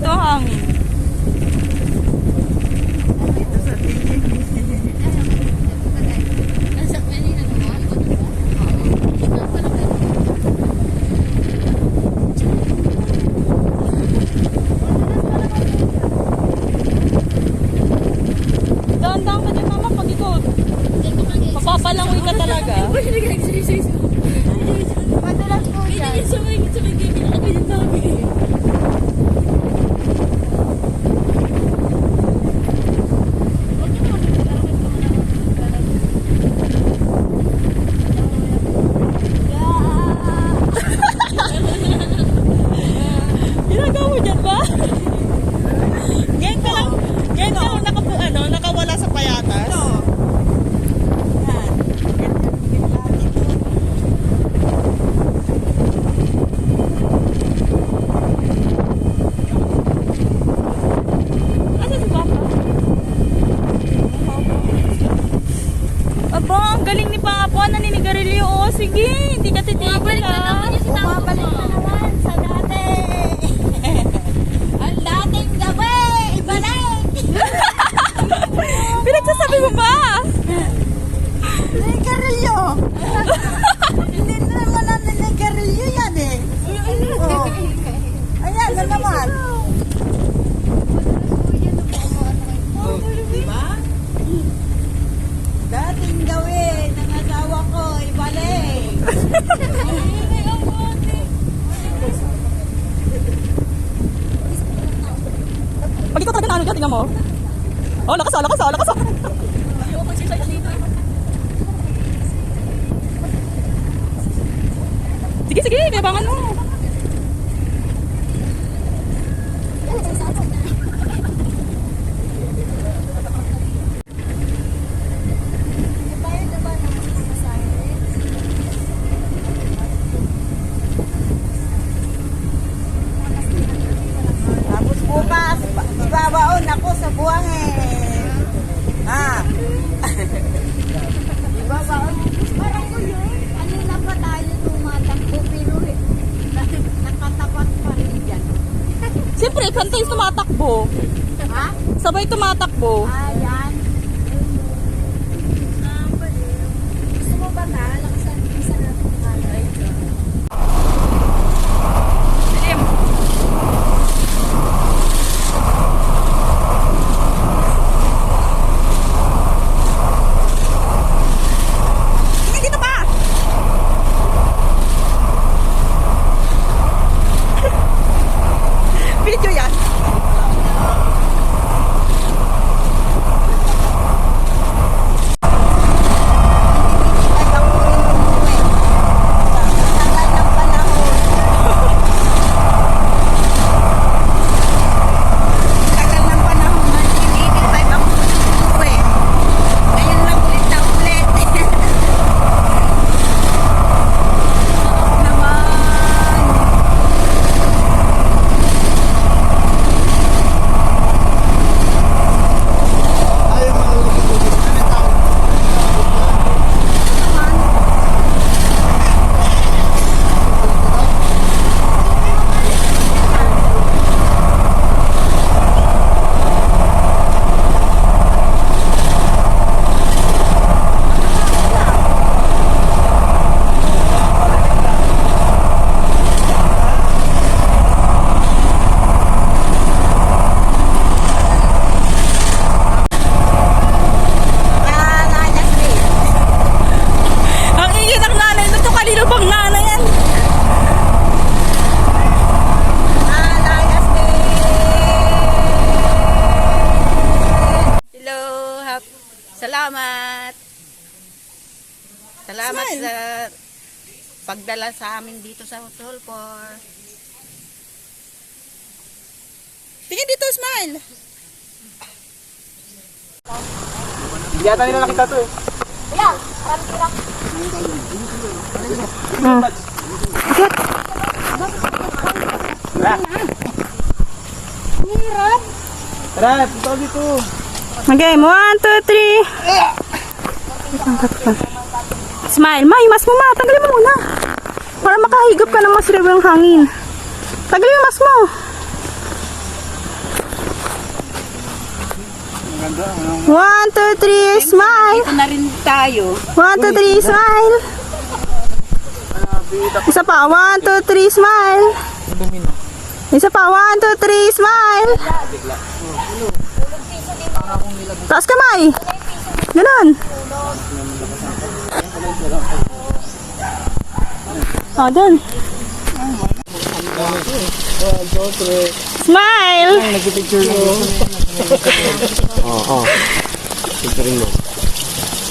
dito ang hangin. Dahan-dahan ka din mama pag ikot. Mapapalangoy ka talaga. Madalas po dyan. Ginagawa mo dyan ba? Ngayon ka lang nakawala sa payatas. Ano si Papa? Aba, ang galing ni Papa. Naninigarilyo. O, sige. Hindi ka titigil ha. Bumabalik na naman sa dati. Ang dating gabi, ibalik. Pinagsasabi mo ba? Nigarilyo. Hindi naman natin nigarilyo yan eh. Oh. Ayan na naman. Diba? Dating gawin ng asawa ko, ibalik. Pag ikaw talaga naano dyan, tingnan mo. Oh, lakas ah, lakas ah, lakas ah. Sige, sige, kayabangan mo. Tapos bukas, ibabaon ako sa buhangin. Ha? Ibabaon. Parang ko yun. Ano na pa tayo tumatakbo pero nakatapat pa rin dyan. Siyempre, kantay tumatakbo. Ha? Sabay tumatakbo. Ayan. Gusto mo ba na? Laksan isa natin kalay. Dilim. Sige, dito pa! Video yan. Salamat. Salamat Smile. sa pagdala sa amin dito sa Tulpor. Tingin dito, smile. Hindi yata nila nakita to eh. Tara, punta dito. Okay, 1, 2, 3. Smile. May, mas mo ma. Tanggalin mo muna. Para makahigop ka ng mas ng hangin. Tanggalin yung mas mo. 1, 2, 3, smile. Ito na rin tayo. 1, 2, 3, smile. Isa pa, 1, 2, 3, smile. Isa pa, 1, 2, 3, smile. Taas kamay. Ganon. Oh, dun. Smile. Nagpipicture mo. Oo. Picturing mo.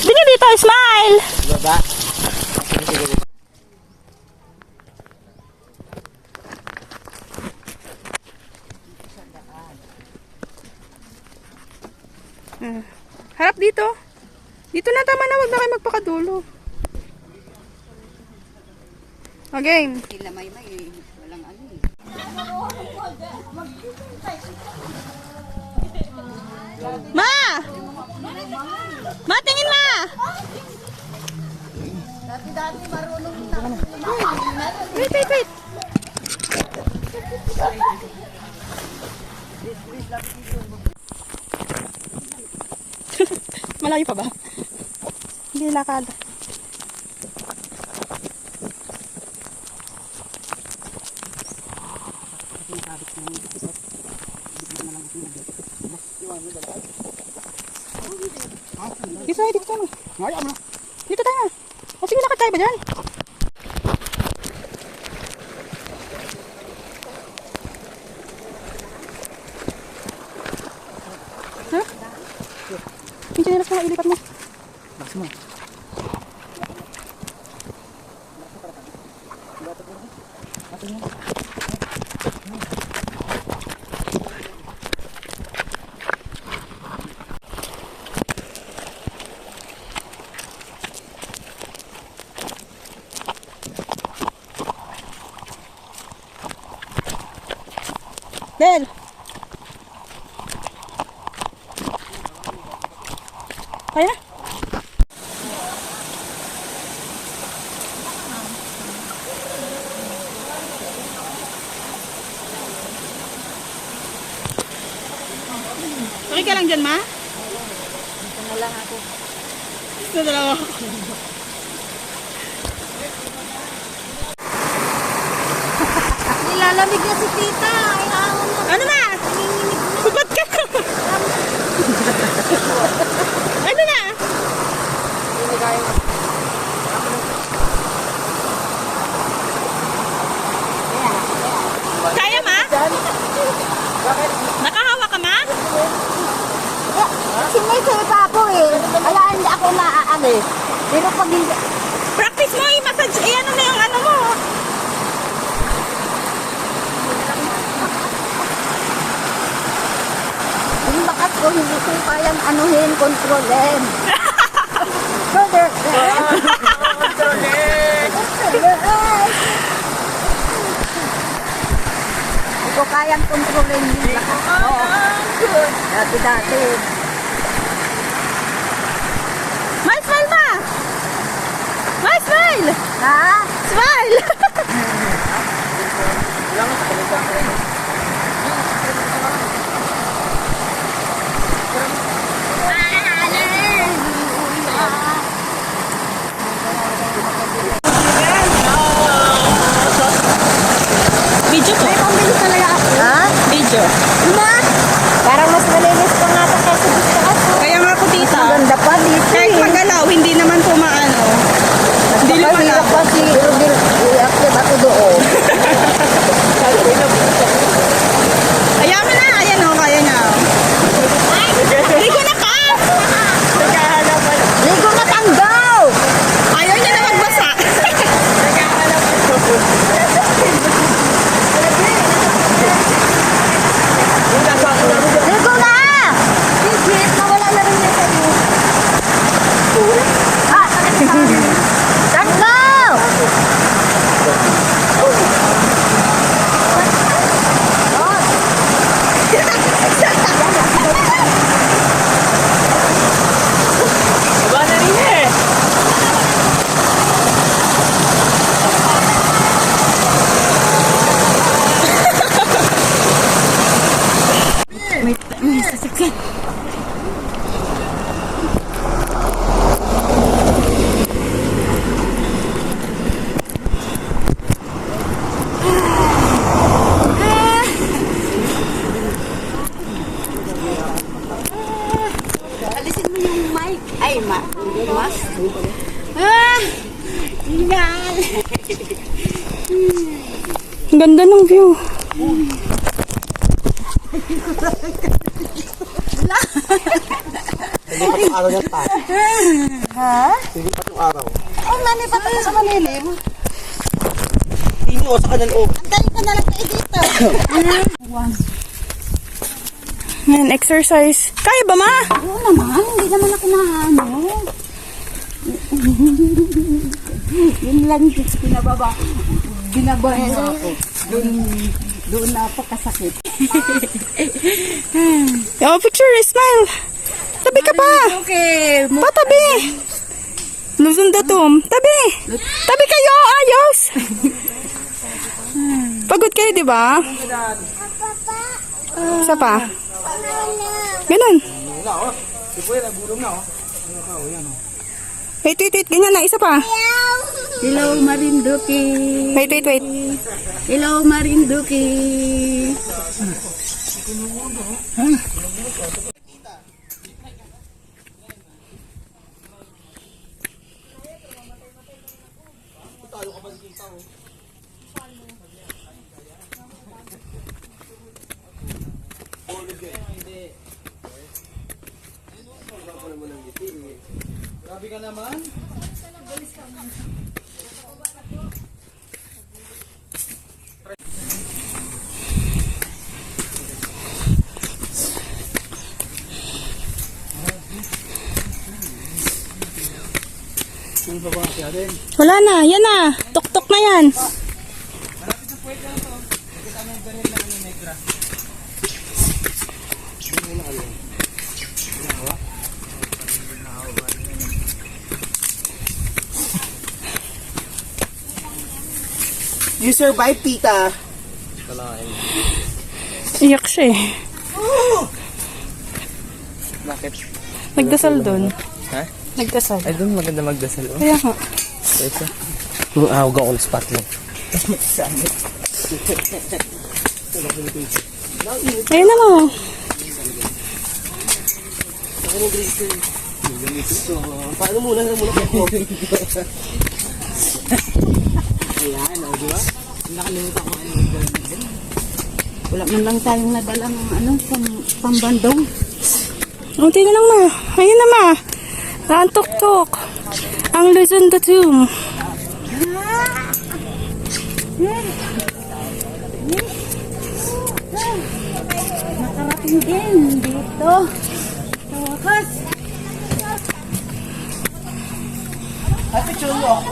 Bigyan dito, smile. Baba. Harap dito. Dito na, tama na. Huwag na kayo magpakadulo. Okay. Sila may walang ano eh. Ma! Ma, tingin ma! Dati marunong na. Wait. Malayo pa ba? Hindi lakad. Dito tayo. Dito tayo. O sige, lakad tayo ba dyan? Ha? Yung chinelas mo, ilipat mo. Lakas mo. Bel! Kaya na? Okay ka lang dyan, ma? Dito na lang ako. Ito dalawa. Nilalamig na si tita. Ano na? Ba't ka? Ano na? Kaya ma? Nakahawa ka ma? Sinay sa'yo pa ako eh. Kaya hindi ako maaano eh. Pero pag hindi... Practice mo i-massage. Eh ano na yung ano mo? Yung bakat ko, hindi ko kayang anuhin, kontrolin. Brother. Hindi ko kayang kontrolin yung bakat ko. Dati. May smile ma! May smile! Ha? Smile! Video ko. May pambilis talaga ako. Ha? Video. Diba? Parang mas malinis pa nga ito kasi gusto ko. Kaya nga po tita. Maganda pa dito Kahit eh. magalaw, hindi naman po maano. Hindi Napakahirap lumalaw. pa si Rodil. I-active ako doon. Ayaw mo na. Ayan o, kaya niya. Ligo na ka! Ligo na tanggaw! Ayaw niya na magbasa. Ligo na! Sigit, nawala na rin niya sa'yo. Tanggaw! Baba na rin eh. May sasakyan. Ay, mas. Ah! Yan! Ang ganda ng view. Hindi pa itong araw ng tayo. Ha? Hindi pa itong araw. Oh, nani pa tayo sa malilim. Hindi o sa kanan o. Antayin ko na lang tayo dito. Ngayon, exercise. Kaya ba, ma? Oo naman, hindi naman ako naano. Yun lang yung binababa mo ako. Doon na ako kasakit. Oh, picture, smile. Tabi ka pa. Okay. Patabi. Luzon Datum. Tabi. Tabi kayo, ayos. Pagod kayo, di ba? Isa pa. Ganun. Wait. Ganyan na, isa pa. Hello, Marinduki. Wait. Hello, Marinduki. Grabe ka naman. Ano pa ba kasi atin? Wala na, yan na. Tok-tok na yan. You survive, tita. Iyak siya eh. Bakit? Nagdasal doon. Ha? Nagdasal. Ay, doon maganda magdasal. Oh. Kaya nga. Kaysa? Ahog ako ng spotlight. Ayun na mo. Paano muna ako? Wala man lang tayong nadalang pambandong. Unti na lang ma. Ayun na ma. Ang tok-tok. Ang Luzon Datum. Nakarating din dito. Sa wakas. Ay, picture mo.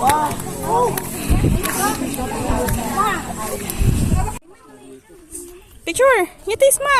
Picture. Ngitis ma.